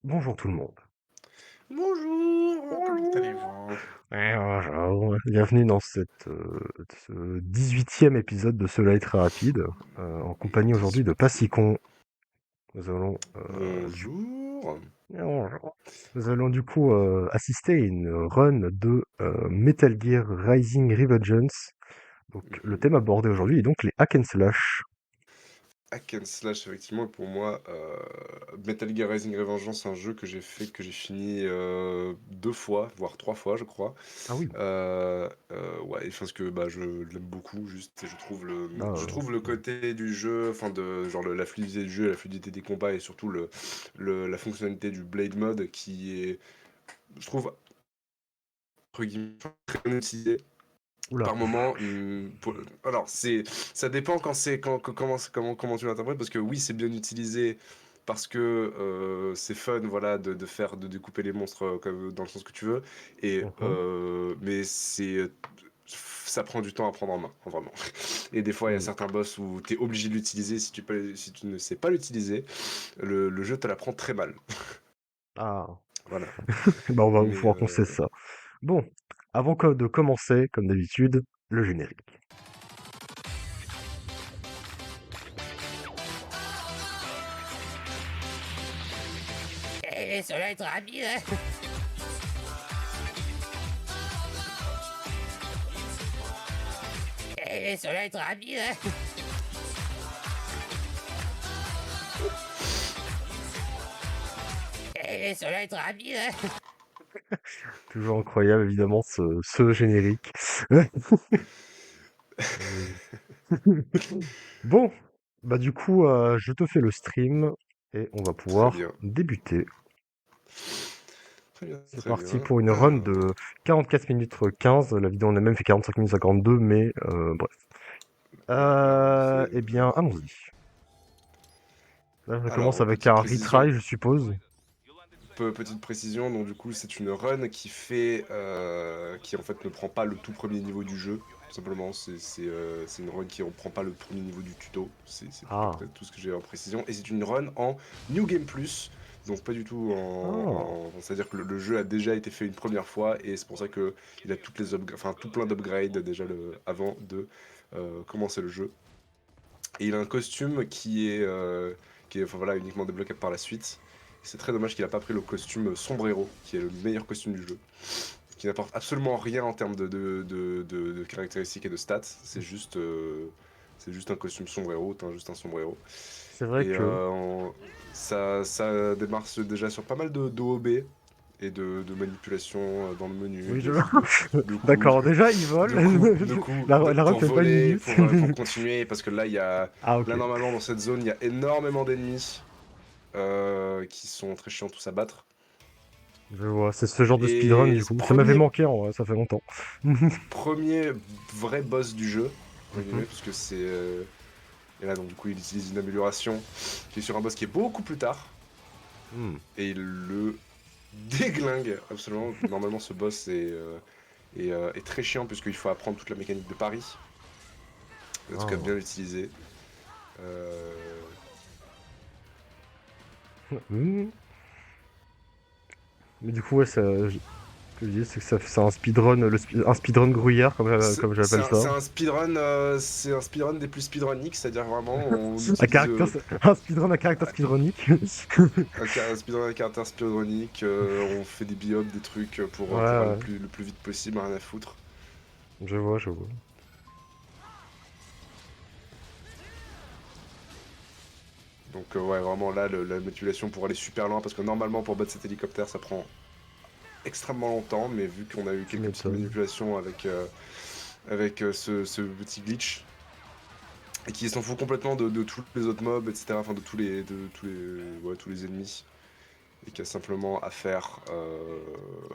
Bonjour tout le monde. Bonjour, comment allez-vous? Bonjour. Bienvenue dans ce 18e épisode de Cela est très rapide, en Le compagnie aujourd'hui de 18e. Passicon. Nous allons, du Bonjour. Bonjour. Nous allons du coup assister à une run de Metal Gear Rising Revengeance. Donc le Mhm. thème abordé aujourd'hui est donc les hack and slash. Hack and slash, effectivement, pour moi, Metal Gear Rising Revengeance, c'est un jeu que j'ai fait, que j'ai fini 2 fois, voire 3 fois, je crois. Ah oui. Ouais, parce que bah, je l'aime beaucoup, juste, et Ah, je trouve le côté du jeu, enfin, genre la fluidité du jeu, la fluidité des combats, et surtout la fonctionnalité du Blade Mode qui est, je trouve, entre guillemets, très bien utilisé. oula. Par moment, alors ça dépend quand c'est comment tu l'interprètes, parce que oui, c'est bien utilisé parce que c'est fun, voilà, de découper les monstres comme dans le sens que tu veux, Mhm. mais ça prend du temps à prendre en main, vraiment. Et des fois, il y a Hmm. certains boss où tu es obligé de l'utiliser. Si tu ne sais pas l'utiliser, le jeu te l'apprend très mal. Ah. Voilà. Bah, on va Mais pouvoir qu'on sait ça. Bon, avant de commencer, comme d'habitude, le générique. Eh, cela est rapide, hein. Eh, cela est rapide, hein. Eh, cela est rapide, hein. Toujours incroyable, évidemment, ce générique. Euh, Bon, bah du coup, je te fais le stream et on va très pouvoir bien. débuter. Très bien, C'est très parti bien. pour une run de 44 minutes 15. La vidéo en elle-même fait 45 minutes 52, mais bref. Eh bien, allons-y. Là, ça commence Alors, avec petite un précision, retry, je suppose. petite précision, donc du coup c'est une run qui en fait ne prend pas le tout premier niveau du jeu, tout simplement, c'est une run qui ne prend pas le premier niveau du tuto, c'est à peu Ah. près tout ce que j'ai en précision, et c'est une run en New Game Plus, donc pas du tout Ah. c'est-à-dire que le jeu a déjà été fait une première fois, et c'est pour ça que il a tout plein d'upgrades déjà avant de commencer le jeu. Et il a un costume qui est enfin, voilà, uniquement débloquable par la suite. C'est très dommage qu'il n'a pas pris le costume sombrero, qui est le meilleur costume du jeu, qui n'apporte absolument rien en termes de caractéristiques et de stats. C'est juste un costume sombrero, t'as juste un sombrero. C'est vrai Et que... ça démarre déjà sur pas mal de OB et de manipulation dans le menu, Oui, je... de coups, D'accord, déjà, ils volent. La run pour fait pas une voler, minute. pour continuer, parce que Ah, ok. là normalement dans cette zone il y a énormément d'ennemis qui sont très chiants tous à battre. Je vois, c'est ce genre de speedrun Et du coup. Ça m'avait premier, manqué en vrai, ça fait longtemps. premier vrai boss du jeu, entre Mhm. guillemets, parce que et là donc du coup il utilise une amélioration qui est sur un boss qui est beaucoup plus tard, Hmm. et il le déglingue absolument. Normalement ce boss est très chiant puisqu'il faut apprendre toute la mécanique de Paris, en tout cas Ah. bien l'utiliser. Euh, Hmm. Mais du coup, ouais, ce que je dis, c'est que c'est un speedrun, un speedrun gruyère, comme j'appelle ça. c'est un speedrun des plus speedruniques, c'est-à-dire vraiment on Un utilise caractère, un speedrun à caractère speedrunique. un speedrun à caractère speedrunique, on fait des biomes, des trucs Ouais, pour aller ouais, le plus vite possible, rien à foutre. je vois, je vois. Donc ouais, vraiment là, la manipulation pour aller super loin, parce que normalement pour battre cet hélicoptère ça prend extrêmement longtemps, mais vu qu'on a eu Tu quelques petites m'étonnes. manipulations avec ce petit glitch, et qui s'en fout complètement de tous les autres mobs, etc., enfin ouais, tous les ennemis, et qui a simplement à faire.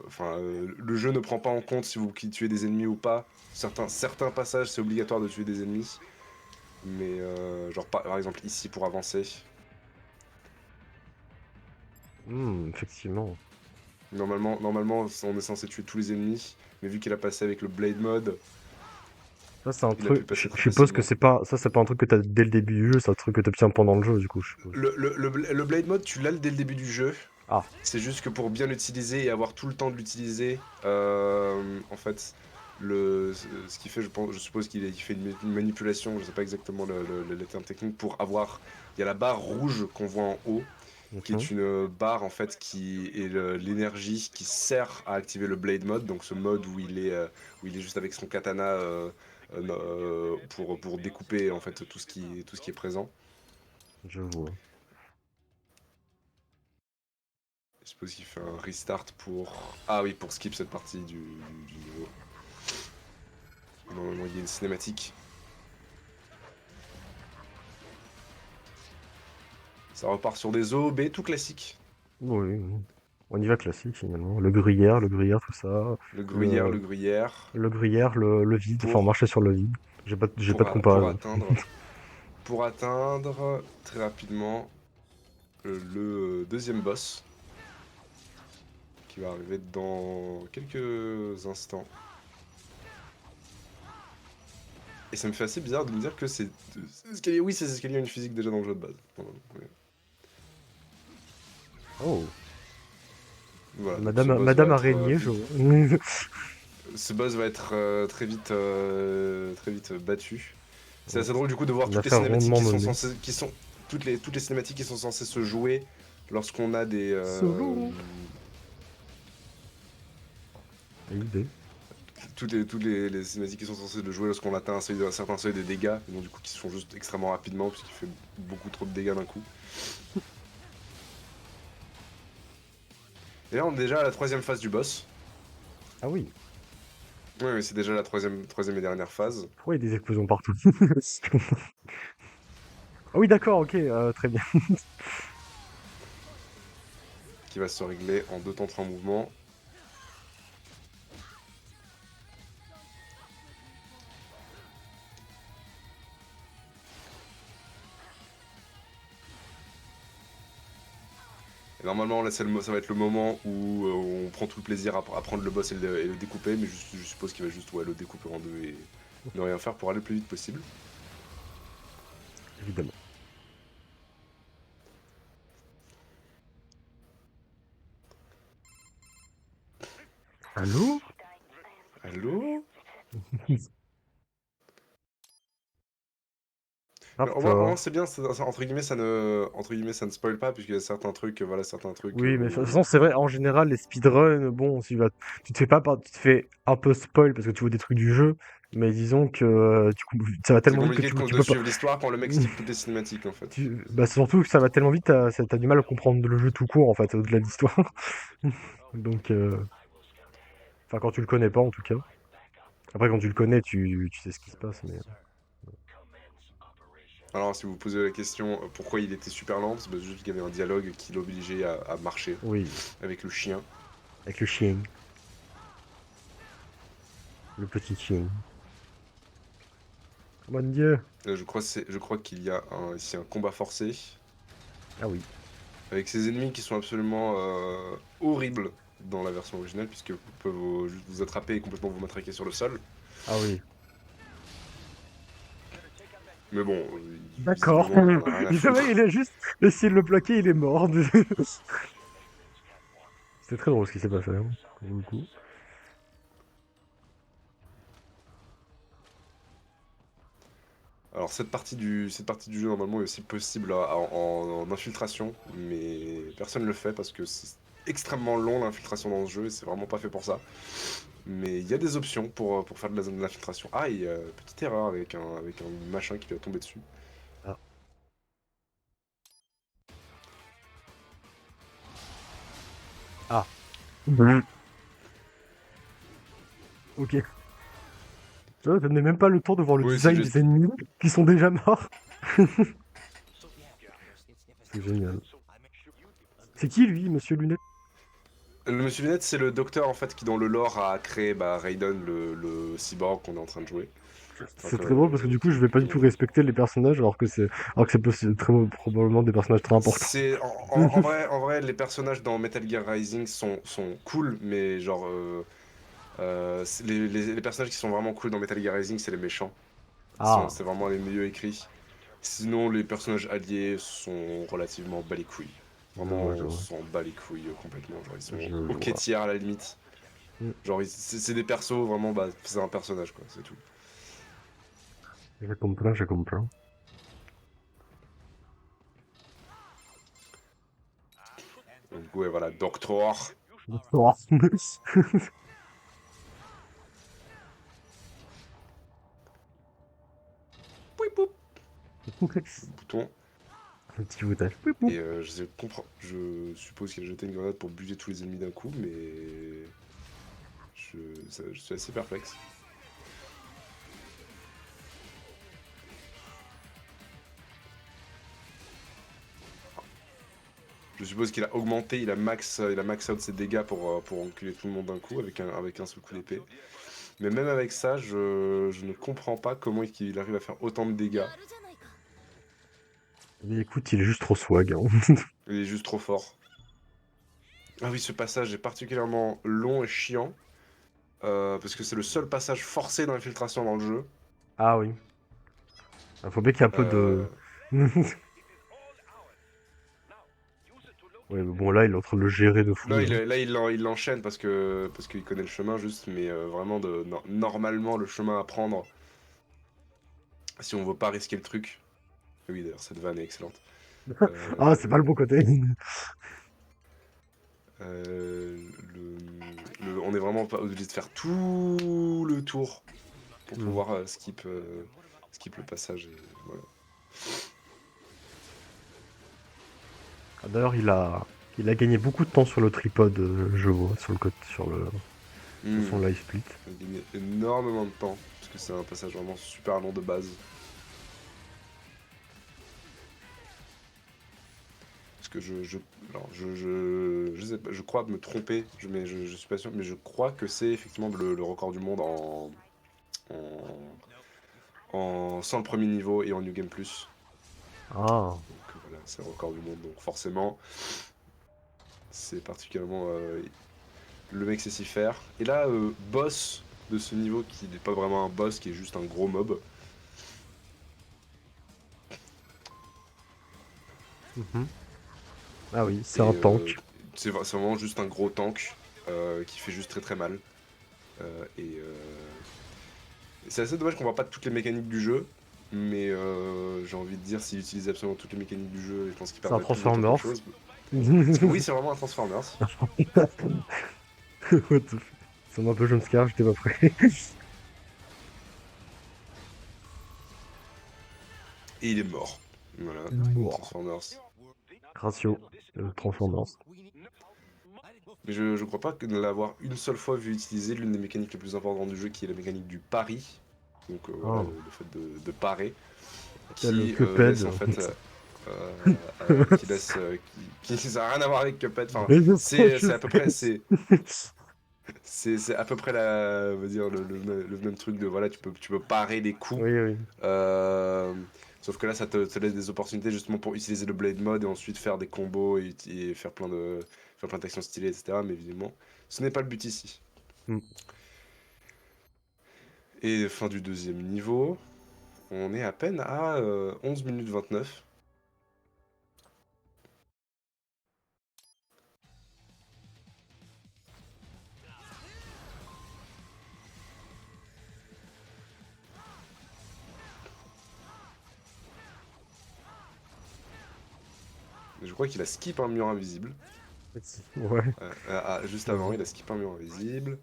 Enfin, le jeu ne prend pas en compte si vous qui tuez des ennemis ou pas. Certains passages, c'est obligatoire de tuer des ennemis. Mais, genre, par exemple, ici, pour avancer. Effectivement. Normalement, on est censé tuer tous les ennemis. Mais vu qu'il a passé avec le Blade Mode, Ça, c'est un il a pu truc. passer très Je suppose que facilement. c'est pas. Ça, c'est pas un truc que t'as dès le début du jeu, c'est un truc que t'obtiens pendant le jeu, du coup, je suppose. Le Blade Mode, tu l'as dès le début du jeu. Ah, C'est juste que pour bien l'utiliser et avoir tout le temps de l'utiliser, en fait, ce qu'il fait, je suppose qu'il fait une manipulation, je sais pas exactement le terme technique, pour avoir... Il y a la barre rouge qu'on voit en haut, qui ok. est une barre en fait qui est l'énergie qui sert à activer le Blade Mode, donc ce mode où il est juste avec son katana pour découper en fait tout ce qui est présent. Je vois. Je suppose qu'il fait un restart pour... Ah oui, pour skip cette partie du niveau. Normalement, il y a une cinématique. Ça repart sur des OOB tout classique. Oui, oui. On y va classique finalement. Le gruyère, tout ça. Le Le, gruyère, le gruyère, le vide. Enfin, pour, marcher sur le vide. J'ai pas de comparaison. pour atteindre très rapidement le deuxième boss, qui va arriver dans quelques instants. Et ça me fait assez bizarre de me dire que c'est... Oui, ces escaliers ont une physique déjà dans le jeu de base. Ouais. Oh, Voilà, donc ce boss va Madame être Araignée, je vite... vois. Ce boss va être très vite battu. C'est assez drôle du coup de voir Une toutes les affaire cinématiques rondement qui sont menée. censées... toutes les cinématiques qui sont censées se jouer lorsqu'on a des... Solo. Idée. Les cinématiques qui sont censées le jouer lorsqu'on atteint un certain seuil de dégâts, et donc du coup qui se font juste extrêmement rapidement puisqu'il fait beaucoup trop de dégâts d'un coup. Et là on est déjà à la troisième phase du boss. Ah oui. Oui, mais c'est déjà la troisième et dernière phase. Pourquoi il y a des explosions partout? Ah oui, d'accord, ok, très bien. Qui va se régler en 2 temps 3 mouvements. Et normalement là ça va être le moment où on prend tout le plaisir à prendre le boss et le découper, mais je suppose qu'il va juste le découper en deux et ne rien faire pour aller le plus vite possible. Évidemment. Allô? Allô? Au moins Raptor. c'est bien, entre guillemets ça ne spoil pas puisqu'il y a certains trucs, voilà certains trucs Oui, mais de toute façon, c'est vrai, en général, les speedruns, bon, tu te fais pas, tu te fais un peu spoil parce que tu vois des trucs du jeu, mais disons que ça va c'est tellement vite que compliqué tu de peux pas. suivre l'histoire quand le mec skip toutes les cinématiques en fait. Bah, c'est surtout que ça va tellement vite, t'as du mal à comprendre le jeu tout court, en fait, au-delà de l'histoire. Donc, enfin, quand tu le connais pas, en tout cas. Après, quand tu le connais, tu sais ce qui se passe, mais... Alors si vous vous posez la question pourquoi il était super lent, c'est juste qu'il y avait un dialogue qui l'obligeait à marcher Oui, avec le chien. avec le chien. Le petit chien. Oh mon Dieu! Je crois qu'il y a ici un combat forcé Ah oui. avec ces ennemis qui sont absolument horribles dans la version originale puisque vous pouvez juste vous attraper et complètement vous matraquer sur le sol. Ah oui. Mais bon, D'accord. visiblement il en a rien à Il foutre. a juste essayé de le plaquer, il est mort. C'était très drôle ce qui s'est passé, hein, pour le coup. Alors cette partie du jeu normalement est aussi possible en infiltration, mais personne ne le fait parce que c'est extrêmement long l'infiltration dans ce jeu et c'est vraiment pas fait pour ça. Mais il y a des options pour faire de l'infiltration. Ah, il y a une petite erreur avec un machin qui lui a tombé dessus. Ah. Ah. Mhm. Ok. Tu vois, ça n'est même pas le temps de voir le Oui, c'est design juste... des ennemis qui sont déjà morts. C'est génial. C'est qui lui, Monsieur Lunette? Le Monsieur Lunette, c'est le docteur en fait qui dans le lore a créé Raiden, le cyborg qu'on est en train de jouer. C'est très drôle parce que du coup, je vais pas du tout respecter les personnages alors que c'est probablement des personnages très importants. C'est en vrai, les personnages dans Metal Gear Rising sont cool, mais genre les personnages qui sont vraiment cool dans Metal Gear Rising, c'est les méchants. Ah. C'est vraiment les mieux écrits. Sinon, les personnages alliés sont relativement bas les couilles. Vraiment, Ouais, je on vois. s'en bat les couilles complètement. Genre, ils sont Je au vois. tiers à la limite. Mm. Genre, c'est des persos, vraiment, bah, c'est un personnage, quoi, c'est tout. Je comprends, je comprends. Donc, ouais, voilà, Doctor. Oh. Pouip, poup, bouton. Un petit foutage. Et je suppose qu'il a jeté une grenade pour buter tous les ennemis d'un coup, mais je suis assez perplexe. Je suppose qu'il a augmenté, il a max out ses dégâts pour enculer tout le monde d'un coup avec un seul coup d'épée. Mais même avec ça, je ne comprends pas comment il arrive à faire autant de dégâts. Mais écoute, il est juste trop swag. Hein. Il est juste trop fort. Ah oui, ce passage est particulièrement long et chiant. Parce que c'est le seul passage forcé d'infiltration dans le jeu. Ah oui. Il faut bien qu'il y ait un peu de... Euh, Ouais, mais bon, là, il est en train de le gérer de fou. Non, Là. là il l'enchaîne parce qu'il connaît le chemin juste, mais vraiment normalement le chemin à prendre si on veut pas risquer le truc. Oui, d'ailleurs cette vanne est excellente. Ah, c'est pas le bon côté. Euh, on est vraiment pas obligé de faire tout le tour pour Hmm. pouvoir skip le passage. Et voilà. Ah, d'ailleurs, il a gagné beaucoup de temps sur le tripod, je vois, sur le côté, sur son live split. On a gagné énormément de temps parce que c'est un passage vraiment super long de base. Parce que alors je sais pas, je crois me tromper, mais je suis pas sûr, mais je crois que c'est effectivement le record du monde sans le premier niveau et en New Game Plus. Ah. Donc voilà, c'est le record du monde, donc forcément, c'est particulièrement le mec sait s'y faire. Et là, boss de ce niveau qui n'est pas vraiment un boss, qui est juste un gros mob. Mhm. Ah oui, c'est un Et tank. c'est vraiment juste un gros tank qui fait juste très très mal. Et c'est assez dommage qu'on voit pas toutes les mécaniques du jeu, mais j'ai envie de dire s'il utilise absolument toutes les mécaniques du jeu, je pense qu'il C'est un perdrait plus de temps Transformers. qu'autre chose. Parce que oui, c'est vraiment un Transformers. What the f- Ça m'a un peu jumpscare, j'étais pas prêt. Et il est mort. Voilà, Mort. Transformers. Ratio, Transformers. Mais je crois pas que de l'avoir une seule fois vu utiliser l'une des mécaniques les plus importantes du jeu, qui est la mécanique du pari. Donc voilà, Ah. le fait de parer, Il y a le qui Cuphead. laisse en fait, qui laisse, qui ça a rien à voir avec Cuphead. Enfin, Mais je sais, je c'est à peu près, sais. c'est à peu près on va dire le même truc de voilà, tu peux parer les coups. Oui, oui. Euh, Sauf que là, ça te laisse des opportunités justement pour utiliser le Blade Mode et ensuite faire des combos et faire plein d'actions stylées, etc. Mais évidemment, ce n'est pas le but ici. Mm. Et fin du deuxième niveau, on est à peine à 11 minutes 29. Je crois qu'il a skip un mur invisible. Ouais. Juste avant, il a skip un mur invisible.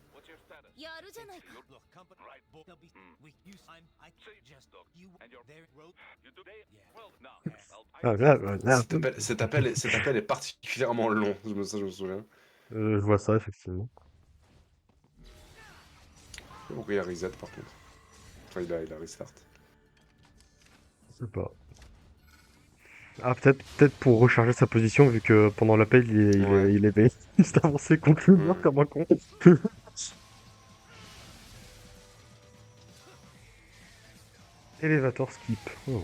Ah, là. Cet appel est particulièrement long, je me souviens. Je vois ça, effectivement. Pourquoi il y a reset par contre? Enfin, il a restart. Je sais pas. Ah, peut-être pour recharger sa position, vu que pendant l'appel, Ouais. il est juste avancé contre le mur Mm. comme un con. Elevator skip. Oh.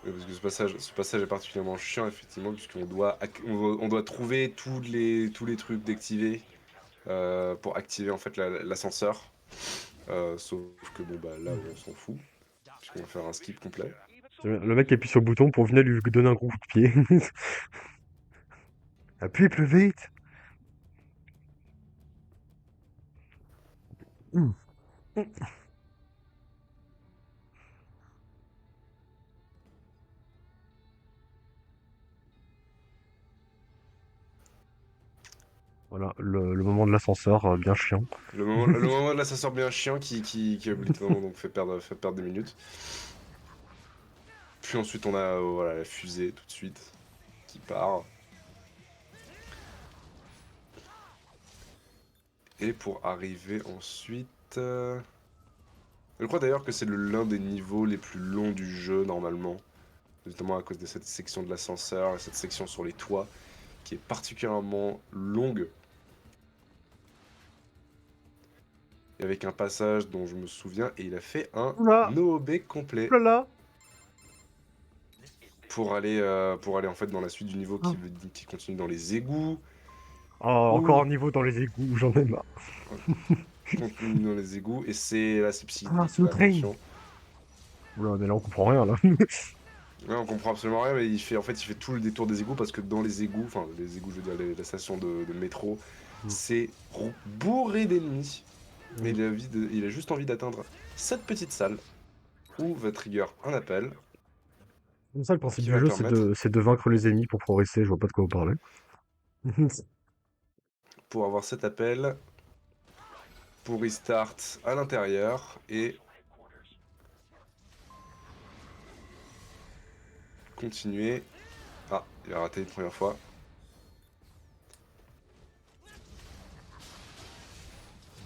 Parce que ce passage est particulièrement chiant, effectivement, puisqu'on on doit trouver tous les trucs d'activer pour activer en fait l'ascenseur. Sauf que bon, bah là, on s'en fout, puisqu'on va faire un skip complet. Le mec qui appuie sur le bouton pour venir lui donner un gros coup de pied. Appuie plus vite. Hmm. Voilà, le moment de l'ascenseur, bien chiant. Le moment de l'ascenseur bien chiant qui obligatoire donc fait perdre des minutes. Puis ensuite on a voilà, la fusée tout de suite qui part. Et pour arriver ensuite... Je crois d'ailleurs que c'est l'un des niveaux les plus longs du jeu normalement. Notamment à cause de cette section de l'ascenseur et cette section sur les toits qui est particulièrement longue. Et avec un passage dont je me souviens, et il a fait un Oula, OOB complet oulala. pour aller en fait dans la suite du niveau Ah. qui continue dans les égouts. Oh, encore Ou un niveau dans les égouts, j'en ai marre. continue dans les égouts. Et c'est là, c'est Ah, psychédélique, là, sous-train. attention. Oula, mais là on comprend rien là. Ouais, on comprend absolument rien, mais en fait, il fait tout le détour des égouts parce que dans les égouts, enfin les égouts, je veux dire la station de métro, Mm. c'est bourré d'ennemis. Mais Mm. il a juste envie d'atteindre cette petite salle où va trigger un appel Comme ça, le principe qui du va jeu, permettre, c'est de vaincre les ennemis pour progresser. Je vois pas de quoi vous parlez. pour avoir cet appel, pour restart à l'intérieur et continuer. Ah, il a raté une première fois.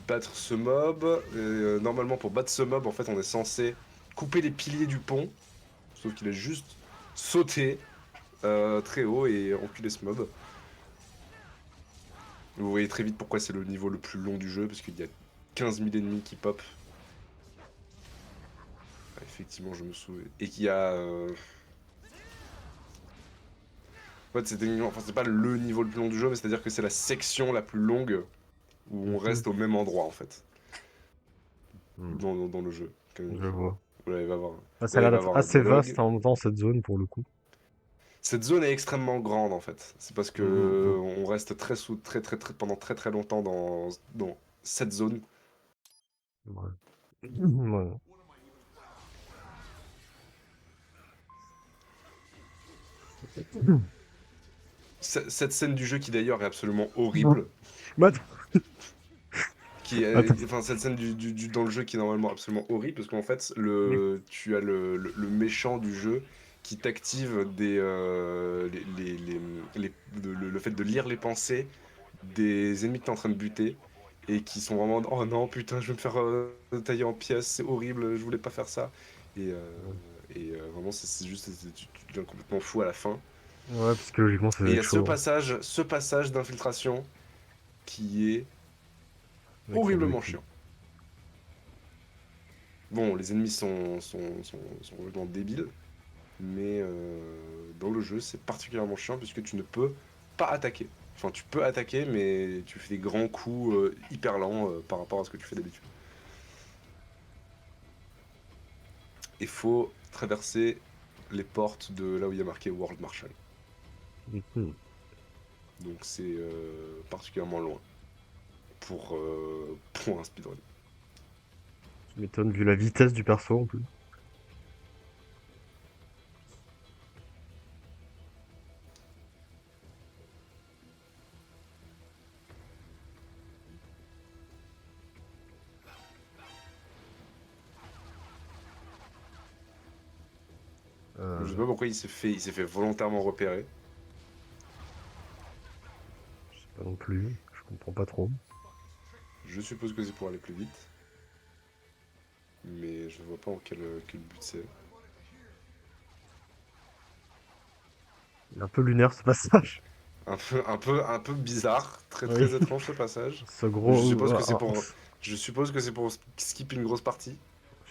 Battre ce mob. Normalement, pour battre ce mob, en fait, on est censé couper les piliers du pont. Sauf qu'il a juste sauté très haut et enculé ce mob. Vous voyez très vite pourquoi c'est le niveau le plus long du jeu, parce qu'il y a 15 000 ennemis qui pop. Effectivement, je me souviens. Et qu'il y a... En fait, c'est pas le niveau le plus long du jeu, mais c'est-à-dire que c'est la section la plus longue où on reste au même endroit, en fait, Mm. dans le jeu. Je vois. Voilà, il va avoir, Ah, ça a là, il l'air va d'être avoir un assez dialogue. vaste en même temps cette zone pour le coup. Cette zone est extrêmement grande, en fait. C'est parce que Mm. on reste pendant très très longtemps dans cette zone. Ouais. Ouais. Cette scène du jeu qui d'ailleurs est absolument Non. horrible. Bah, attends. Enfin, cette scène dans le jeu qui est normalement absolument horrible parce qu'en fait, Mais- tu as le méchant du jeu qui t'active le fait de lire les pensées des ennemis que t'es en train de buter et qui sont vraiment oh non putain je vais me faire tailler en pièces, c'est horrible, je voulais pas faire ça. Vraiment c'est juste tu deviens complètement fou à la fin. Ouais, parce que logiquement, ça Et doit il y être a chaud. ce passage d'infiltration qui est Avec son horriblement Loki. chiant. Bon, les ennemis sont vraiment débiles, mais dans le jeu, c'est particulièrement chiant puisque tu ne peux pas attaquer. Enfin, tu peux attaquer, mais tu fais des grands coups hyper lents par rapport à ce que tu fais d'habitude. Il faut traverser les portes de là où il y a marqué World Marshal. Mhm. Donc c'est particulièrement loin pour un speedrun. Tu m'étonnes vu la vitesse du perso en plus. Je sais Euh, pas pourquoi il s'est fait volontairement repérer. je sais pas non plus. Je comprends pas trop. Je suppose que c'est pour aller plus vite. Mais je vois pas en quel but c'est. Il est un peu lunaire ce passage. Un peu bizarre, très Oui. très étrange ce passage. Ce Je gros. suppose que c'est pour, je suppose que c'est pour skip une grosse partie.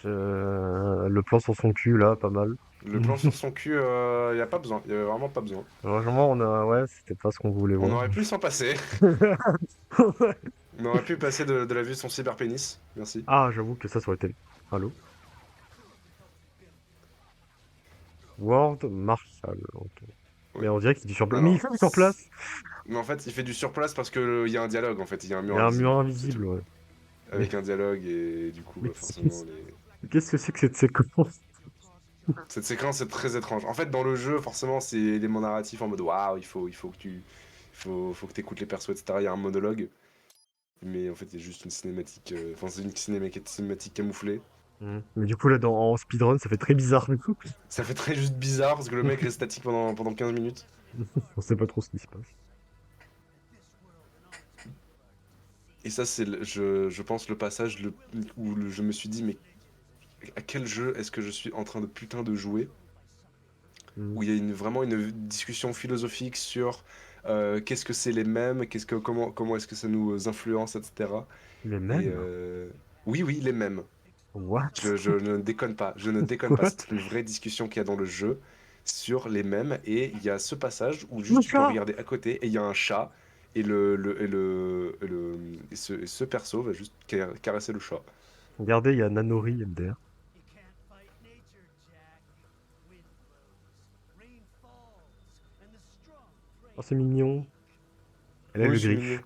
Le plan sur son cul là, pas mal. Le plan sur son cul, y a pas besoin, y avait vraiment pas besoin. Franchement, on a. Ouais, c'était pas ce qu'on voulait On voir. aurait pu s'en passer. Ouais. On aurait pu passer de la vue de son cyberpénis. Merci. Ah, j'avoue que ça aurait été. Allô? Ward Marshall. Ok. Ouais. Mais on dirait qu'il est sur place. Mais il Alors, fait du sur place. mais en fait, il fait du surplace parce que il y a un dialogue, en fait, il y a un Il y mur a un invisible, mur c'est tout. invisible, ouais. Mais, Avec un dialogue et du coup, mais bah, forcément, qu'est-ce que c'est que cette séquence? cette séquence est très étrange. En fait, dans le jeu, forcément, c'est élément narratif en mode waouh, faut que t'écoutes les persos, etc. Il y a un monologue, mais en fait, il y a juste une cinématique. Enfin, c'est une cinématique camouflée. Mais du coup, là, en speedrun, ça fait très bizarre, du coup. Ça fait très juste bizarre parce que le mec reste statique pendant 15 minutes. On sait pas trop ce qui se passe. Et ça, c'est, je pense, le passage où je me suis dit, mais à quel jeu est-ce que je suis en train de putain de jouer? Mm. Où il y a vraiment une discussion philosophique sur qu'est-ce que c'est les mèmes, comment est-ce que ça nous influence, etc. Mais Et même? oui, oui, les mèmes. What? Je ne déconne pas, je ne déconne pas. What? C'est une vraie discussion qu'il y a dans le jeu sur les mèmes. Et il y a ce passage où Le juste tu peux chat! regarder à côté et il y a un chat. Et ce perso va juste caresser le chat. Regardez, il y a Nanori MDR. Oh, c'est mignon. Elle a Oui, le c'est mignon. griffe.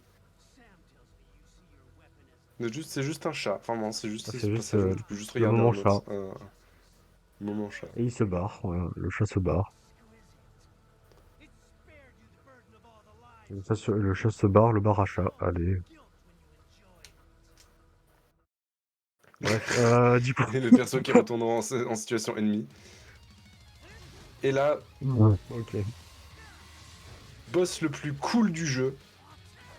C'est juste un chat. Enfin, non, c'est Ah, juste c'est ce juste passage où tu peux juste le regarder moment chat. un moment chat. Et il se barre. Voilà, le chat se barre. Le chat se barre, le bar à chat. Allez. Bref, du coup. Et le perso qui retourne en situation ennemie. Et là, Ouais. Ok. boss le plus cool du jeu.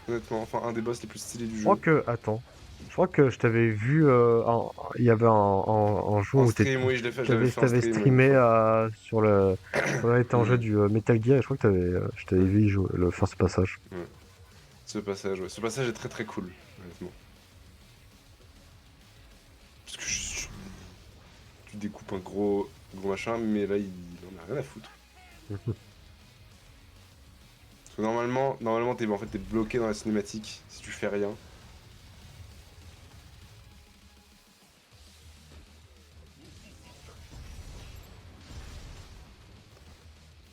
Honnêtement, enfin, un des boss les plus stylés du Je crois jeu. que. Attends. Je crois que je t'avais vu. Il y avait un jour En où stream, oui, je l'avais fait en t'avais stream, ouais, une streamé fois. sur le. On était en jeu Hmm, du Metal Gear et je crois que je t'avais ouais, vu y jouer, faire ce passage. ouais. Ce passage, ouais. Ce passage est très très cool, honnêtement. Parce que tu découpes un gros machin, mais là, il en a rien à foutre. Parce que normalement t'es bloqué dans la cinématique si tu fais rien.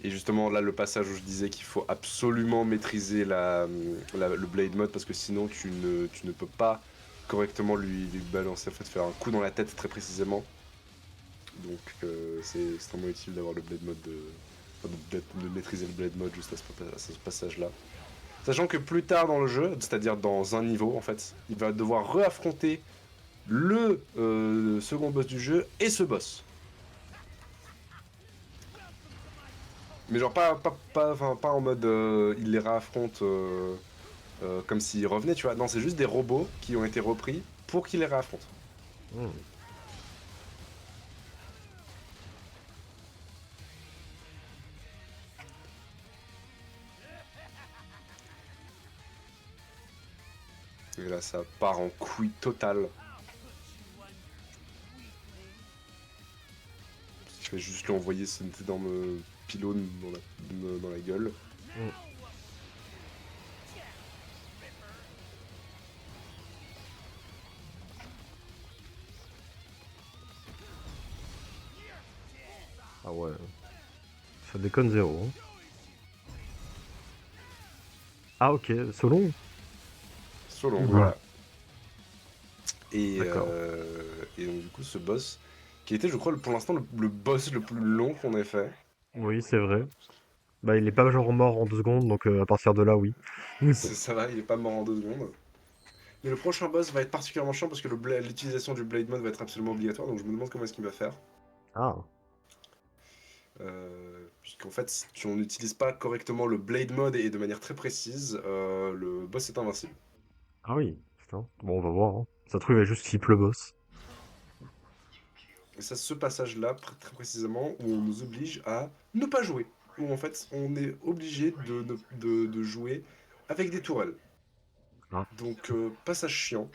Et justement, là, le passage où je disais qu'il faut absolument maîtriser le Blade Mode parce que sinon, tu ne peux pas correctement lui balancer, en fait, faire un coup dans la tête très précisément. Donc, c'est extrêmement utile d'avoir le Blade Mode, enfin, de maîtriser le Blade Mode juste à ce passage-là. Sachant que plus tard dans le jeu, c'est-à-dire dans un niveau, en fait, il va devoir réaffronter le second boss du jeu et ce boss. Mais genre pas en mode il les réaffronte comme s'ils revenaient, tu vois. Non, c'est juste des robots qui ont été repris pour qu'ils les réaffrontent. Hmm. Et là, ça part en couille totale. Je vais juste lui envoyer cet énorme pylône dans la gueule. Hmm. Ah ouais. Ça déconne zéro, hein. Ah ok, Solon? Solon, Ouais. voilà. D'accord. Et donc, du coup, ce boss, qui était, je crois, pour l'instant, le boss le plus long qu'on ait fait. Oui, c'est vrai. Bah, il est pas genre mort en 2 secondes, donc à partir de là, oui. Ça va, il est pas mort en 2 secondes. Mais le prochain boss va être particulièrement chiant parce que l'utilisation du Blade Mode va être absolument obligatoire, donc je me demande comment est-ce qu'il va faire. Ah, Puisqu'en fait, si on n'utilise pas correctement le Blade Mode et de manière très précise, le boss est invincible. ah oui, putain. Bon, on va voir, hein. Ça se trouve, il va juste flip le boss. Et c'est ce passage-là, très précisément, où on nous oblige à ne pas jouer. Où en fait, on est obligé de jouer avec des tourelles. Ah, Donc, passage chiant.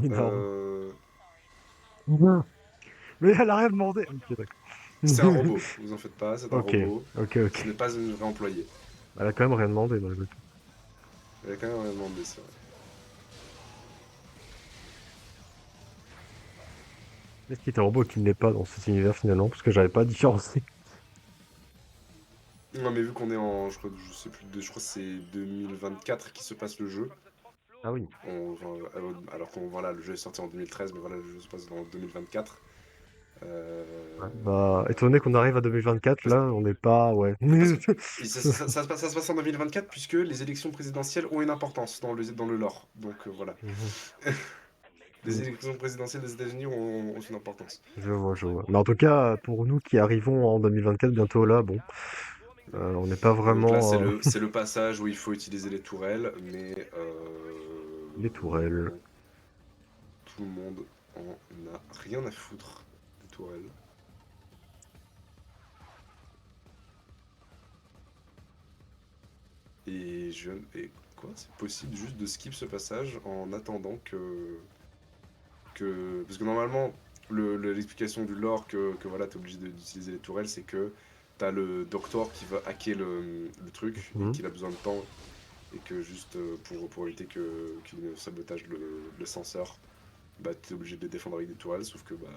énorme. Euh, Mhm. Mais elle a rien demandé. Ok, c'est un d'accord. robot, vous en faites pas, c'est un Ok, robot. ok, Ce n'est ok. pas une vraie employée. Elle a quand même rien demandé, malgré tout. Elle a quand même rien demandé, c'est vrai. Est-ce qu'il était robot ou qu'il n'est pas dans cet univers finalement? Parce que j'avais pas différencié. Non, mais vu qu'on est en, je sais plus, je crois que c'est 2024 qui se passe le jeu. Ah oui. Alors qu'on voilà, le jeu est sorti en 2013, mais voilà, le jeu se passe en 2024. Ouais. Euh, Bah, étonné qu'on arrive à 2024, là, on n'est pas... Ouais. Parce que ça se passe en 2024 puisque les élections présidentielles ont une importance dans le lore. Donc voilà. Mhm. Les élections présidentielles des États-Unis ont une importance. Je vois, je vois. Mais en tout cas, pour nous qui arrivons en 2024, bientôt là, bon, on n'est pas Et donc là, vraiment c'est le passage où il faut utiliser les tourelles, mais les tourelles. vraiment, tout le monde en a rien à foutre des tourelles. Et quoi? C'est possible juste de skip ce passage en attendant parce que normalement, l'explication du lore que voilà, t'es obligé d'utiliser les tourelles, c'est que t'as le docteur qui va hacker le truc et Mhm. qu'il a besoin de temps et que juste pour éviter qu'il ne sabotage l'ascenseur, bah t'es obligé de les défendre avec des tourelles, sauf que bah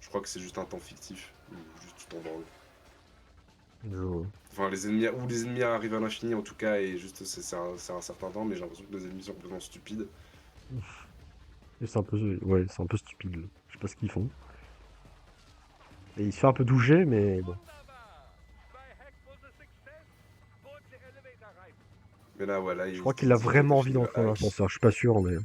je crois que c'est juste un temps fictif, ou juste tu t'en branles. Je vois. Enfin les ennemis arrivent à l'infini en tout cas et juste c'est un certain temps, mais j'ai l'impression que les ennemis sont complètement stupides. Et c'est un peu... Ouais, c'est un peu stupide, là. Je sais pas ce qu'ils font. Et il se fait un peu douger, mais bon. Mais là voilà, Je crois qu'il a ils ont vraiment envie défini le d'entrer dans hack. l'ascenseur, je suis pas sûr, mais...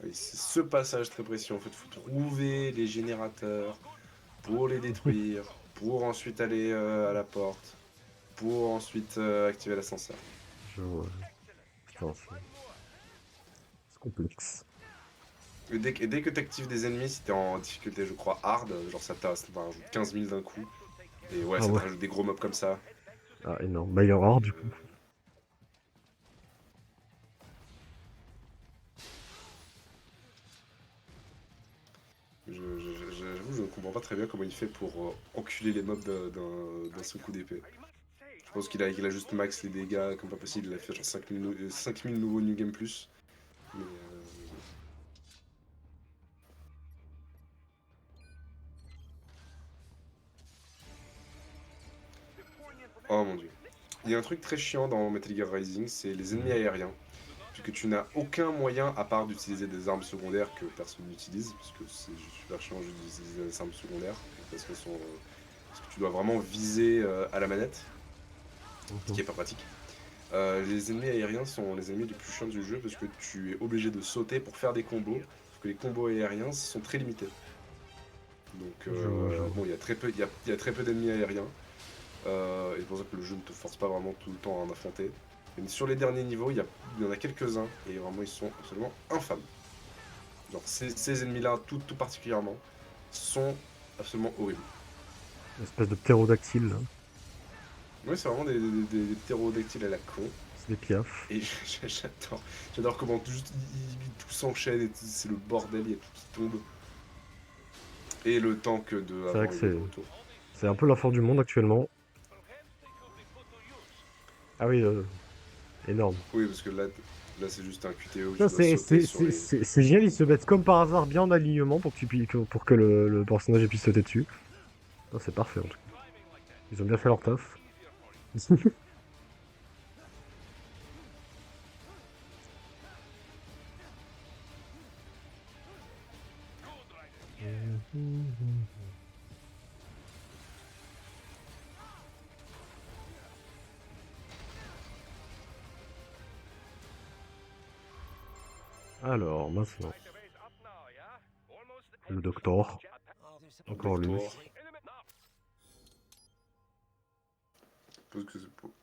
Et c'est ce passage très précis, en fait, faut trouver les générateurs pour les détruire, pour ensuite aller à la porte, pour ensuite activer l'ascenseur. Je vois. Putain, c'est complexe. Et dès que tu actives des ennemis, si t'es en difficulté, je crois, hard, genre ça te rajoute 15 000 d'un coup. Et ouais, Ah ça te ouais. rajoute des gros mobs comme ça. Ah, énorme. Bah, il est rare, du coup. J'avoue, je ne comprends pas très bien comment il fait pour enculer les mobs d'un seul coup d'épée. Je pense qu'il a juste max les dégâts comme pas possible, il a fait genre 5000 nouveaux New Game Plus. Mais, oh mon dieu. Il y a un truc très chiant dans Metal Gear Rising, c'est les ennemis aériens. Puisque tu n'as aucun moyen à part d'utiliser des armes secondaires que personne n'utilise, parce que c'est super chiant juste d'utiliser des armes secondaires, parce que tu dois vraiment viser à la manette, ce qui Mhm. est pas pratique. Les ennemis aériens sont les ennemis les plus chiants du jeu parce que tu es obligé de sauter pour faire des combos, sauf que les combos aériens sont très limités. Donc Je vois, je vois. bon, il y a très peu d'ennemis aériens. Et c'est pour ça que le jeu ne te force pas vraiment tout le temps à en affronter. Mais sur les derniers niveaux, il y en a quelques-uns, et vraiment ils sont absolument infâmes. Genre ces ennemis-là, tout particulièrement, sont absolument horribles. Une espèce de ptérodactyle, là. Oui, c'est vraiment des ptérodactyles à la con, C'est des piafs. et j'adore comment tout s'enchaîne, et c'est le bordel, il y a tout qui tombe. Et le temps que de C'est vrai avant que il est de retour. c'est un peu la fin du monde actuellement. Ah oui, énorme. Oui, parce que là c'est juste un QTE où Ça, tu dois sauter sur les... c'est génial, ils se mettent comme par hasard bien en alignement pour pour que le personnage puisse sauter dessus. Non, c'est parfait en tout cas. Ils ont bien fait leur taf. Alors, maintenant, le docteur. Encore lui. Doctor. Parce que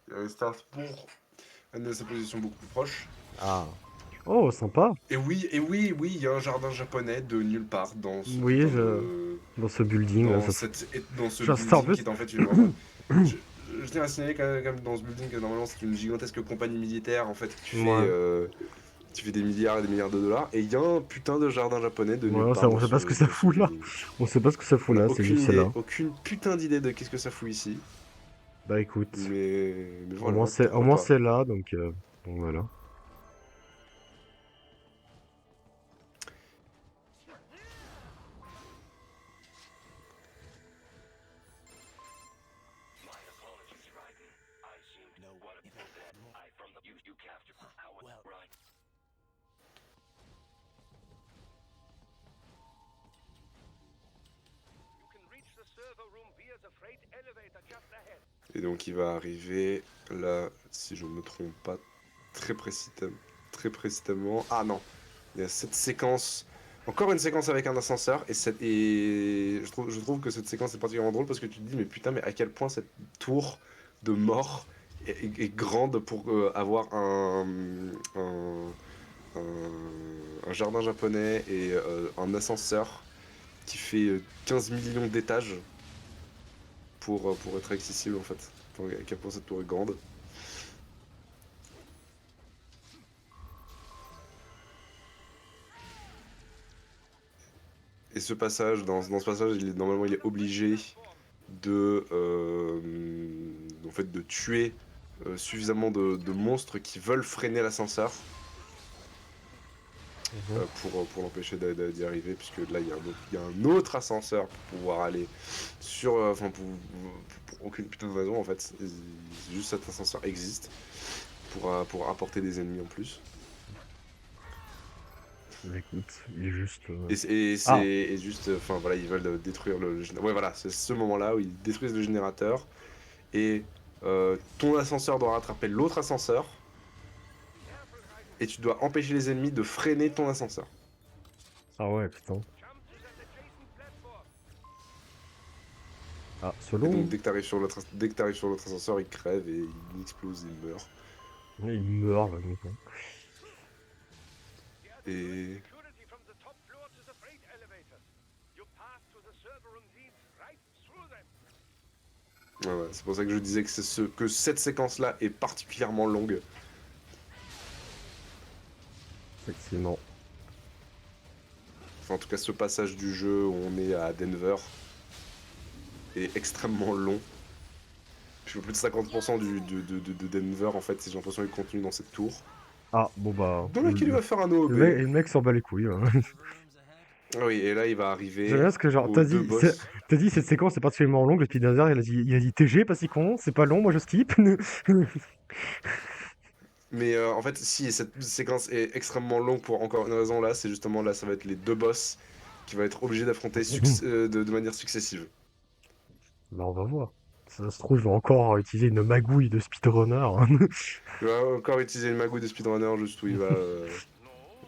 il restart pour amener sa position beaucoup plus proche. Ah. Oh, sympa. Oui, il y a un jardin japonais de nulle part dans ce Oui, putain de... dans ce building là, Dans ce c'est un building peu... qui est en fait une... vraiment- Je, je tiens à signaler quand même dans ce building que normalement c'est une gigantesque compagnie militaire en fait qui fait Ouais. qui fait des milliards et des milliards de dollars, et il y a un putain de jardin japonais de nulle Ouais, part on sait pas ce que ça dans ce fout là. building. On sait pas ce que ça On fout n'a là, c'est aucune juste c'est là. idée, aucune putain d'idée de qu'est-ce que ça fout ici, Bah écoute, mais au voilà, moins c'est au pourquoi moins pas. c'est là, donc voilà. Et donc il va arriver là, si je ne me trompe pas, très précisément. Ah non, il y a cette séquence, encore une séquence avec un ascenseur, et je trouve que cette séquence est particulièrement drôle parce que tu te dis, mais putain, mais à quel point cette tour de mort est grande pour avoir un jardin japonais et un ascenseur qui fait 15 millions d'étages pour être accessible en fait. À quel point cette tour est grande. Et ce passage, dans ce passage, normalement il est obligé en fait, de tuer suffisamment de monstres qui veulent freiner l'ascenseur Mhm. pour l'empêcher d'y arriver, puisque là il y a un autre ascenseur pour pouvoir aller sur... Enfin, pour aucune putain de raison en fait. Juste cet ascenseur existe pour apporter des ennemis en plus. Bah écoute, il est juste. C'est Ah, et juste, enfin voilà, ils veulent détruire ouais, voilà, c'est ce moment-là où ils détruisent le générateur et ton ascenseur doit rattraper l'autre ascenseur et tu dois empêcher les ennemis de freiner ton ascenseur. ah ouais, putain. Ah, Et donc selon. dès que t'arrives sur l'autre ascenseur, il crève et il explose, il meurt. Il meurt là, donc, hein. Et ouais, ouais, c'est pour ça que je disais que cette séquence-là est particulièrement longue. Effectivement. Enfin, en tout cas, ce passage du jeu où on est à Denver est extrêmement long. Je fais plus de 50% de Denver, en fait, j'ai l'impression, est contenu dans cette tour. Ah, bon bah. Dans laquelle il va faire un OOB. Le mec s'en bat les couilles, hein. Ah oui, et là, il va J'aime arriver bien ce que genre, aux deux boss. t'as dit cette séquence est particulièrement longue, et puis derrière il a dit TG, pas si con, c'est pas long, moi je skip. Mais en fait, si cette séquence est extrêmement longue pour encore une raison là, c'est justement là, ça va être les deux boss qui va être obligé d'affronter de manière successive. Bah on va voir. Ça se trouve, je vais encore utiliser une magouille de speedrunner. Il va encore utiliser une magouille de speedrunner juste où il va.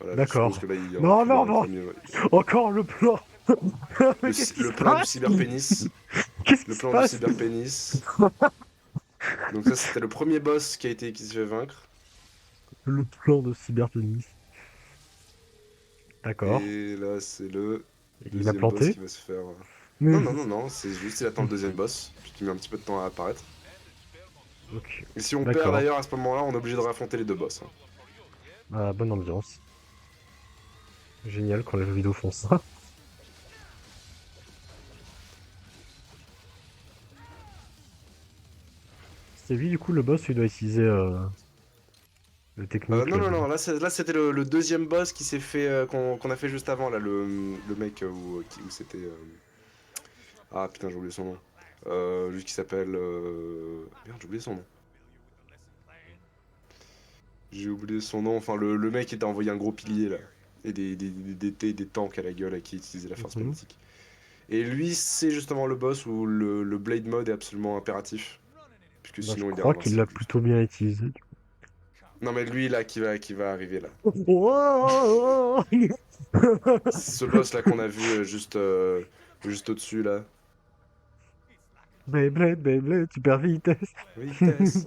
Voilà, je suppose D'accord. que là, il y aura Non, plus non, non. Encore le plan. Mais qu'est-ce qui se le plan du passe? cyberpénis. Qu'est-ce qui Le se plan du passe? cyberpénis. Donc, ça, c'était le premier boss qui s'est fait vaincre. Le plan de cyberpénis. D'accord. Et là, c'est le Il a deuxième boss planté. qui va se faire. Mais... Non, non, non, non, c'est juste il attend le deuxième boss, qui met un petit peu de temps à apparaître. Ok. Et si on perd D'accord. d'ailleurs à ce moment-là, on est obligé de réaffronter les deux boss, hein. Ah, bonne ambiance. Génial quand les jeux vidéo font ça. C'est lui, du coup, le boss, il doit utiliser le technique. Non, non, non, là c'était le deuxième boss qui s'est fait, qu'on a fait juste avant, là, le mec où c'était. Ah putain, j'ai oublié son nom. Lui qui s'appelle. Merde, j'ai oublié son nom. J'ai oublié son nom, enfin le mec qui t'a envoyé un gros pilier là. Et des tanks à la gueule à qui utilisait la force Mhm. magnétique. Et lui, c'est justement le boss où le Blade Mode est absolument impératif. Puisque Bah, je sinon il est crois qu'il l'a invincible juste. plutôt bien utilisé. Non mais lui là qui va arriver là. Wow. Ce boss là qu'on a vu juste au-dessus là. Beyblade, Beyblade, super vitesse. Vitesse.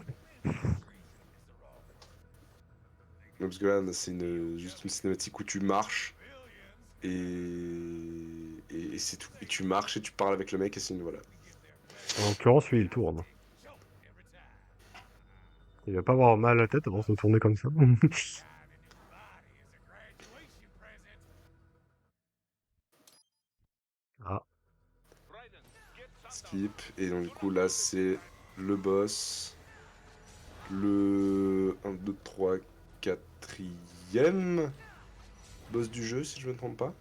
Non, parce que là c'est juste une cinématique où tu marches et c'est tout. Et tu marches et tu parles avec le mec et c'est une voilà. En l'occurrence, lui, il tourne. Il va pas avoir mal à la tête avant de se tourner comme ça. équipe. Et donc, du coup, là, c'est le boss. Le 1, 2, 3, 4e boss du jeu, si je me trompe pas.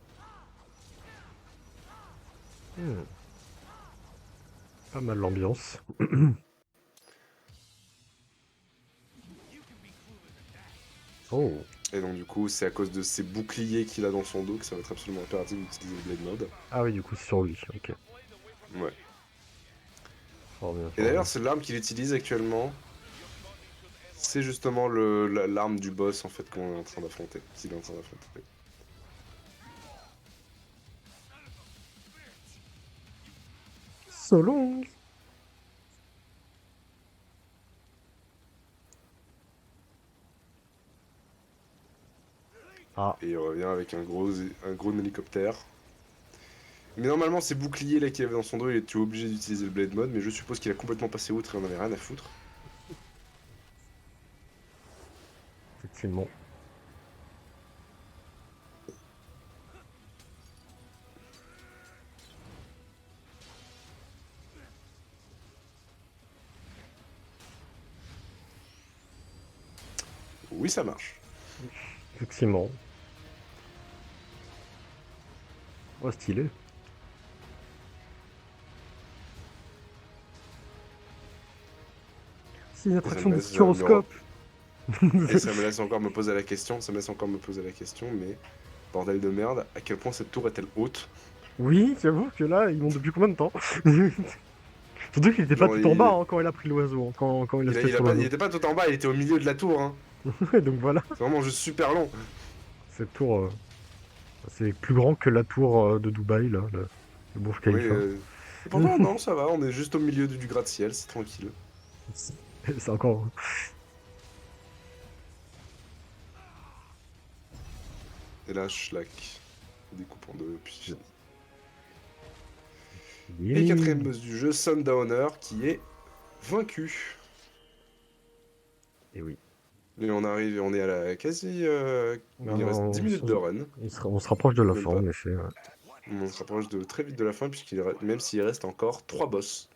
Hmm. Pas mal l'ambiance. Oh. Et donc, du coup, c'est à cause de ces boucliers qu'il a dans son dos que ça va être absolument impératif d'utiliser le Blade Mode. Ah oui, du coup, c'est sur lui. Ok. Ouais. Fort bien, Et fort bien. d'ailleurs, c'est l'arme qu'il utilise actuellement. C'est justement l'arme du boss en fait qu'on est en train d'affronter. Qu'il est en train d'affronter. So long. Ah, Et il revient avec un gros hélicoptère. Mais normalement, ces boucliers là qu'il avait dans son dos, il était obligé d'utiliser le Blade Mode. Mais je suppose qu'il a complètement passé outre et on avait rien à foutre. effectivement. Oui, ça marche. Effectivement. Oh, stylé. C'est une Et ça attraction me de laisse styroscope. et ça me laisse encore me poser la question. Ça me laisse encore me poser la question. Mais bordel de merde, à quel point cette tour est-elle haute? Oui, j'avoue que là, ils montent depuis combien de temps? Surtout qu'il était pas Genre, tout en bas hein, quand il a pris l'oiseau, hein, quand il a sauté sur il l'oiseau. était pas tout en bas, il était au milieu de la tour. Hein. Donc voilà, C'est vraiment juste super long. cette tour, c'est plus grand que la tour de Dubaï, là, le Burj Oui. Khalifa. Et pourtant, non, ça va. On est juste au milieu du gratte-ciel. C'est tranquille. C'est encore. Et là, Schlack découpe en deux, puis fini. Et Gaming. 4ème boss du jeu, Sundowner, qui est vaincu. Et oui. Et on arrive, on est à la quasi... il reste 10 On, minutes de run. on se rapproche de la Même fin, pas. en effet. Ouais. On se rapproche très vite de la fin, même s'il reste encore 3 boss.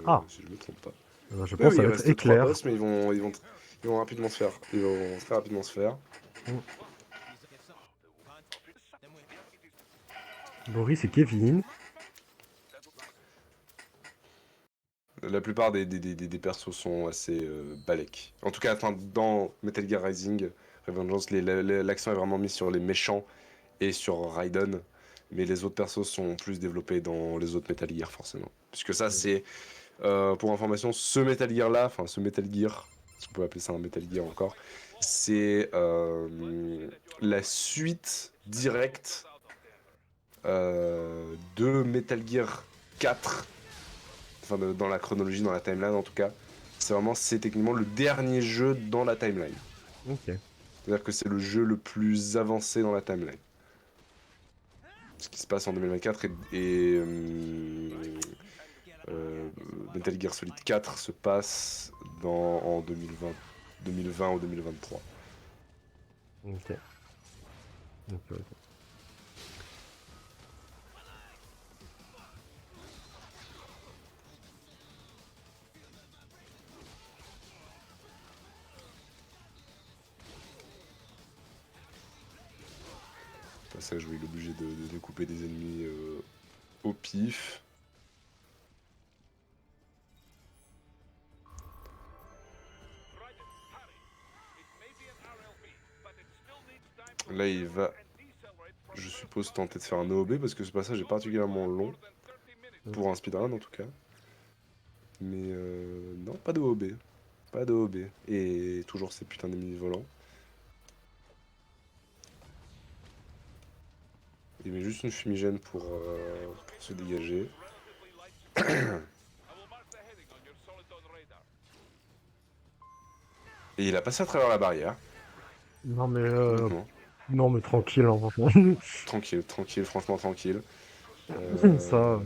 Ah, Si je me trompe pas. je Mais pense que oui, ça il va être reste 3 éclair. boss, mais ils vont rapidement se faire. Ils vont très rapidement se faire. Mm. Boris et Kevin. La plupart des persos sont assez balèques. En tout cas, enfin, dans Metal Gear Rising, Revengeance, l'accent est vraiment mis sur les méchants et sur Raiden. Mais les autres persos sont plus développés dans les autres Metal Gear, forcément. Puisque ça, c'est, pour information, ce Metal Gear-là, enfin, ce Metal Gear, si on peut appeler ça un Metal Gear encore, c'est la suite directe de Metal Gear 4, enfin dans la chronologie, dans la timeline en tout cas. C'est techniquement le dernier jeu dans la timeline. Ok. C'est-à-dire que c'est le jeu le plus avancé dans la timeline. Ce qui se passe en 2024 Metal Gear Solid 4 se passe en 2020 ou 2023. Ok. Ok. Passage où il est obligé de découper des ennemis au pif. Là, il va, je suppose, tenter de faire un OOB parce que ce passage est particulièrement long. Pour un speedrun en tout cas. Mais non, pas de OOB. Pas de OOB. Et toujours ces putains d'ennemis volants. Il met juste une fumigène pour se dégager. Et il a passé à travers la barrière. Non mais Honnêtement. non mais tranquille, hein, franchement. Tranquille, tranquille, franchement tranquille. Ça,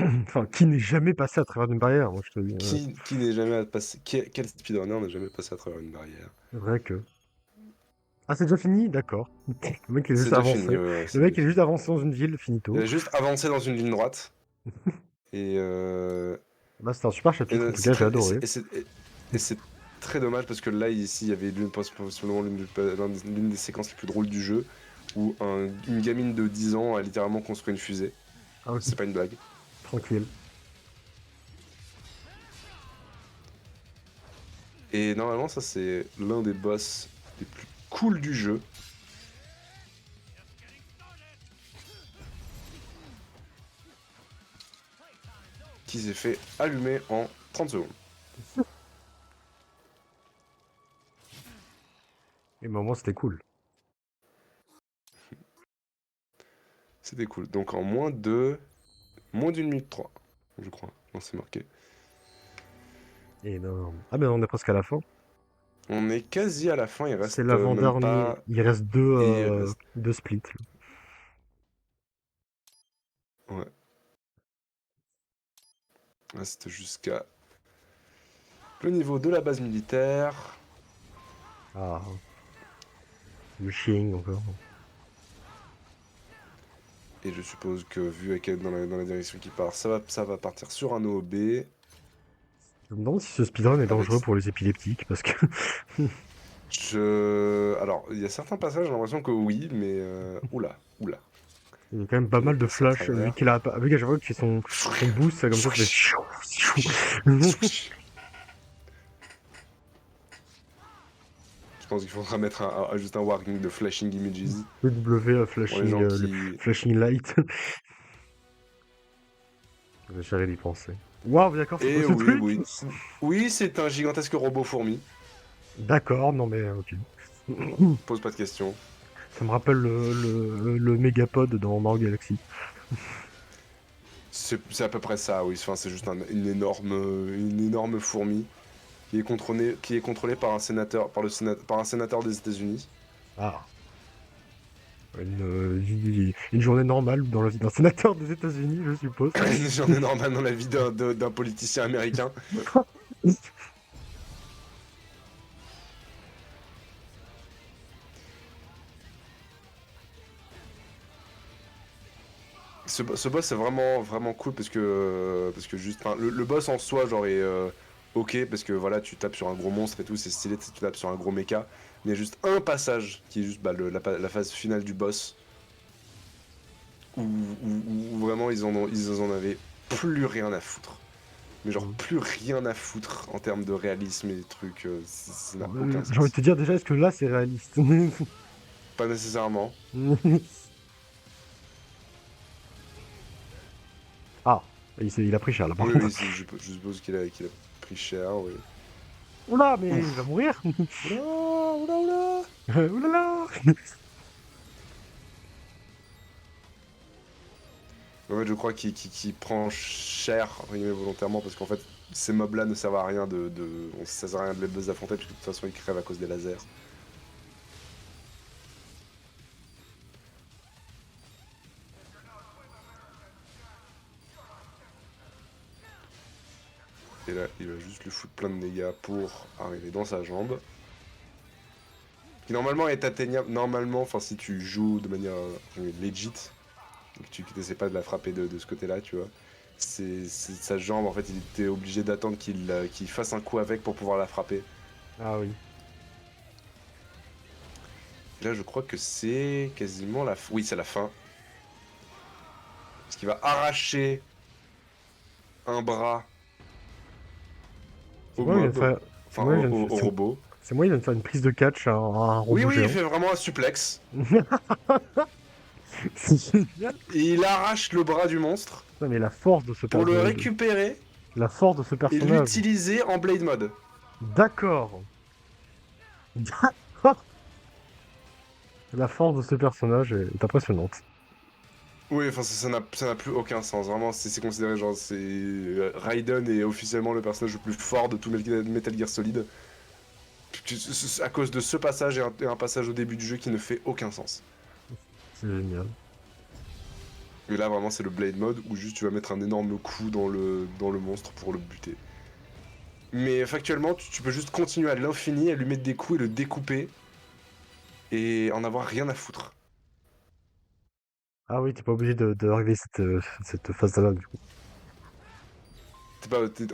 Euh, enfin, qui n'est jamais passé à travers une barrière, moi je te dis. qui n'est jamais passé. Quel speedrunner n'a jamais passé à travers une barrière? C'est vrai que. Ah, c'est déjà fini? D'accord. Le mec il est C'est juste déjà avancé. fini, ouais, Le c'est mec déjà il est juste fini. avancé dans une ville, Il finito. a juste avancé dans une ligne droite. Et, Bah, c'était un super chapitre, en tout cas, j'ai adoré. et c'est très dommage parce que là, ici, il y avait possiblement l'une des séquences les plus drôles du jeu où une gamine de 10 ans a littéralement construit une fusée. Ah oui, C'est pas une blague. tranquille. Et normalement, ça, c'est l'un des boss les plus cool du jeu. Qui s'est fait allumer en 30 secondes. Et moi, c'était cool. C'était cool. Donc en moins d'une minute 3, je crois. Non, c'est marqué. Et non. Ah, ben on est presque à la fin. On est quasi à la fin, il C'est reste même l'avant-dernier. pas... Il reste Et il reste... deux splits, là. Ouais. Il reste jusqu'à le niveau de la base militaire. Ah, le chien encore. Et je suppose que vu dans la direction qui part, ça va partir sur un OOB. Je me demande si ce speedrun est Avec... dangereux pour les épileptiques, parce que Alors, il y a certains passages, j'ai l'impression que oui, mais... Oula, oula. il y a quand même pas Ok, mal de passer à flash, vu travers. qu'il a, vu qu'à chaque fois qu'il fait son boost, ça comme ça fait chiou, chiou. Je pense qu'il faudra mettre juste un warning de flashing images W pour les flashing, gens le qui... flashing light. J'arrête d'y penser. Waouh, d'accord, c'est quoi Et ce oui, truc? oui. Oui, c'est un gigantesque robot fourmi. D'accord, non mais ok. Pose pas de questions. Ça me rappelle le Mégapod dans Mario Galaxy. C'est à peu près ça, oui. Enfin, c'est juste une énorme fourmi qui est contrôlée par un sénateur, par un sénateur des États-Unis. Ah. Une journée normale dans la vie d'un sénateur des États-Unis, je suppose. Une journée normale dans la vie d'un politicien américain. Ce boss est vraiment, vraiment cool parce que juste, enfin, le boss en soi, genre, est ok parce que voilà, tu tapes sur un gros monstre et tout, c'est stylé, tu tapes sur un gros mecha. Mais il y a juste un passage qui est juste bah, la phase finale du boss où vraiment ils en avaient plus rien à foutre. Mais genre Mm. plus rien à foutre en termes de réalisme et des trucs, ça n'a aucun J'ai envie de sens. te dire déjà, est-ce que là c'est réaliste? Pas nécessairement. Ah, il a pris cher là par Oui, contre. oui, je suppose qu'il a pris cher, oui. Oula, mais il va Ouf. mourir. Oula, oula, oula. Oulala. En fait, je crois qu'il prend cher, entre guillemets, volontairement, parce qu'en fait, ces mobs-là ne servent à rien ça sert à rien de les affronter, puisque de toute façon, ils crèvent à cause des lasers. Et là, il va juste lui foutre plein de dégâts pour arriver dans sa jambe. Qui normalement est atteignable, normalement, enfin si tu joues de manière legit, et que tu n'essaies pas de la frapper de ce côté-là, tu vois, c'est sa jambe, en fait, il était obligé d'attendre qu'il fasse un coup avec pour pouvoir la frapper. Ah oui. Et là, je crois que c'est quasiment la fin. Oui, c'est la fin. Parce qu'il va arracher un bras C'est au moi, il vient de mob, faire. C'est enfin moi, il vient de faire. au robot. C'est moi, il vient de faire une prise de catch à un Oui, robot oui, il géant. fait vraiment un suplex. C'est génial. Et il arrache le bras du monstre Non, mais la force de ce pour le récupérer la force de ce et personnage. l'utiliser en Blade Mode. D'accord. D'accord. La force de ce personnage est impressionnante. Oui, enfin ça n'a plus aucun sens. Vraiment, c'est considéré genre Raiden est officiellement le personnage le plus fort de tout Metal Gear Solid. À cause de ce passage et un passage au début du jeu qui ne fait aucun sens. C'est génial. Et là vraiment c'est le Blade Mode où juste tu vas mettre un énorme coup dans le monstre pour le buter. Mais factuellement tu peux juste continuer à l'infini, à lui mettre des coups et le découper et en avoir rien à foutre. Ah oui, t'es pas obligé de régler cette phase-là, du coup.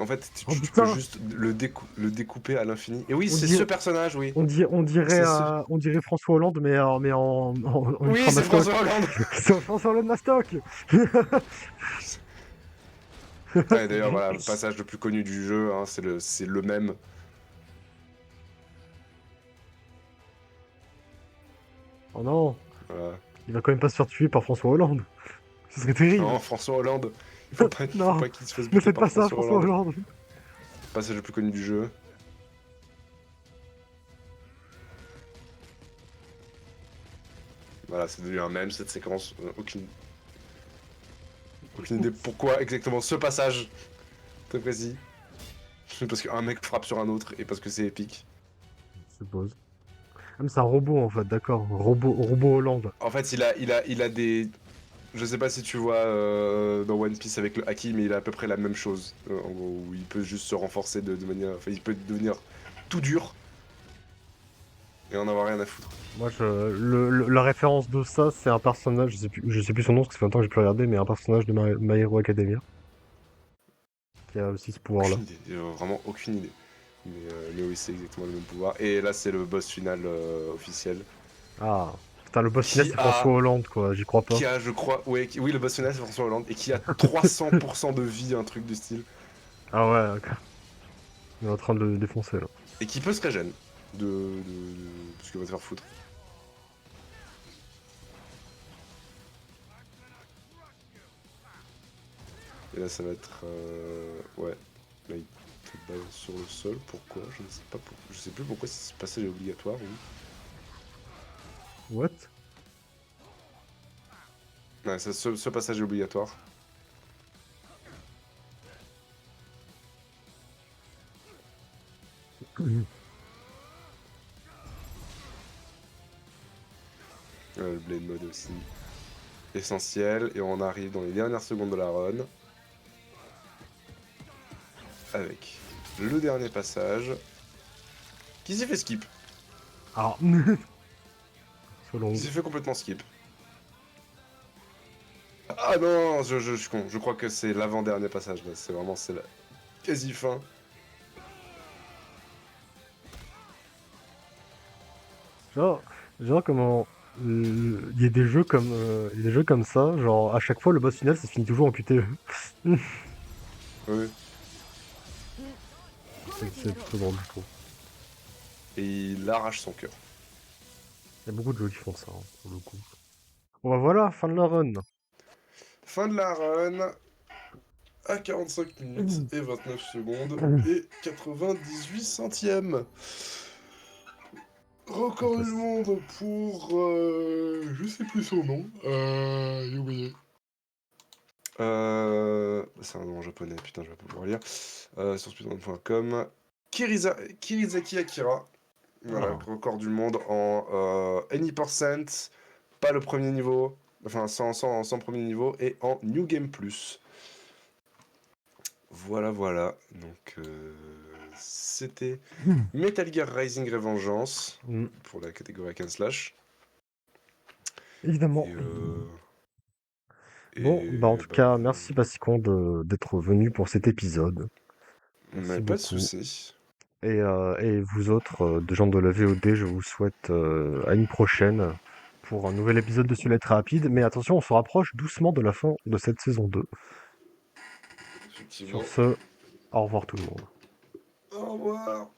En fait, Oh tu peux putain, juste le découper à l'infini. Et oui, on c'est dit, ce personnage, oui. on dirait, C'est ce... on dirait François Hollande, mais en Oui, ultra c'est mastoc. François Hollande. C'est François Hollande mastoc. Ouais, C'est d'ailleurs, bon. voilà, le passage le plus connu du jeu, hein, c'est le même. Oh non, Voilà. il va quand même pas se faire tuer par François Hollande. Ce serait terrible. Non, François Hollande. Il faut Non, pas qu'il se fasse ne buter faites par pas ça, François François Hollande. Hollande. Passage le plus connu du jeu. Voilà, c'est devenu un mème cette séquence. Aucune idée pourquoi exactement ce passage. Très précis. Parce qu'un mec frappe sur un autre et parce que c'est épique. Je suppose. Ah, mais c'est un robot en fait, d'accord. Robot Hollande. En fait, il a des. Je sais pas si tu vois dans One Piece avec le Haki, mais il a à peu près la même chose. En gros, où il peut juste se renforcer de manière. Enfin, il peut devenir tout dur et en avoir rien à foutre. Moi, la référence de ça, c'est un personnage, je sais plus son nom, parce que ça fait longtemps que j'ai plus regardé, mais un personnage de My Hero Academia, qui a aussi ce pouvoir-là. Aucune idée, vraiment aucune idée. Mais oui, c'est exactement le même pouvoir. Et là, c'est le boss final officiel. Ah, putain, le boss final, Qui c'est François a, Hollande, quoi, j'y crois pas. qui a, je crois, ouais, oui, le boss final, c'est François Hollande. Et qui a 300% de vie, un truc du style. Ah ouais, ok. Il est en train de le défoncer, là. Et qui peut se régène. Parce qu'il va te faire foutre. Et là, ça va être. Ouais. Là, il te base sur le sol. Pourquoi? Je ne sais pas. Je sais plus pourquoi ce passage est obligatoire. Oui. What? Ouais, ce passage est obligatoire. Le blade mode aussi. Essentiel. Et on arrive dans les dernières secondes de la run. Avec le dernier passage. Qui s'est fait skip. Ah, Solong. Qui s'est fait complètement skip. Ah non, je suis con. Je crois que c'est l'avant-dernier passage. Là. C'est la quasi fin. Genre comment... Il y a des jeux comme ça, genre à chaque fois le boss final ça se finit toujours en QTE. Oui. C'est plutôt drôle je trouve. Et il arrache son cœur. Il y a beaucoup de jeux qui font ça, hein, pour le coup. Bon bah voilà, fin de la run. Fin de la run. À 45 minutes et 29 secondes et 98 centièmes. Record du monde pour... je sais plus son nom. J'ai oublié. C'est un nom en japonais, putain, je vais pas pouvoir lire. Sur speedrun.com. Kirizaki Akira. Voilà, Ah. record du monde en Any%, pas le premier niveau, enfin sans premier niveau, et en New Game Plus. Voilà, voilà. Donc, c'était Metal Gear Rising Revengeance Mm. pour la catégorie Hack and Slash. Évidemment. Et, Bon, bah en tout cas, voilà. merci Bassicon d'être venu pour cet épisode. Mais Merci pas de beaucoup. soucis. Et vous autres, de gens de la VOD, je vous souhaite à une prochaine pour un nouvel épisode de Celui-là très rapide. Mais attention, on se rapproche doucement de la fin de cette saison 2. Effectivement. Sur ce, au revoir tout le monde. Au revoir.